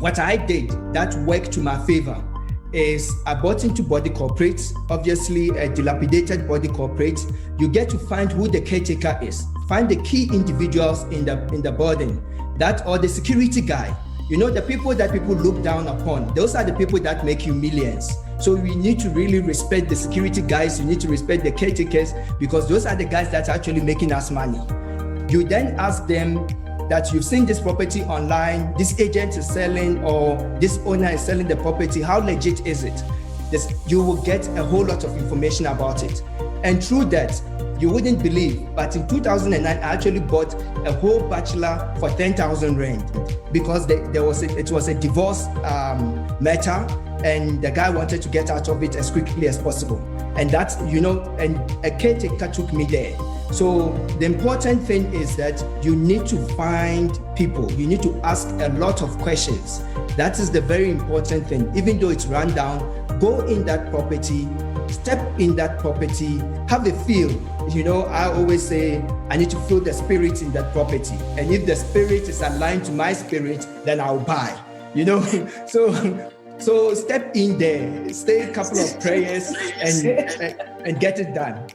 what I did that worked to my favor is I bought into body corporate, obviously a dilapidated body corporate. You get to find who the caretaker is, find the key individuals in the building, that or the security guy. You know, the people that people look down upon, those are the people that make you millions. So we need to really respect the security guys, you need to respect the caretakers, because those are the guys that's actually making us money. You then ask them that you've seen this property online, this agent is selling or this owner is selling the property, how legit is it? You will get a whole lot of information about it. And through that, you wouldn't believe, but in 2009, I actually bought a whole bachelor for 10,000 rand because it was a divorce matter, and the guy wanted to get out of it as quickly as possible. And that's, and a caretaker took me there. So the important thing is that you need to find people. You need to ask a lot of questions. That is the very important thing. Even though it's run down, go in that property, step in that property, have a feel. I always say, I need to feel the spirit in that property. And if the spirit is aligned to my spirit, then I'll buy, So step in there, say a couple of prayers and get it done.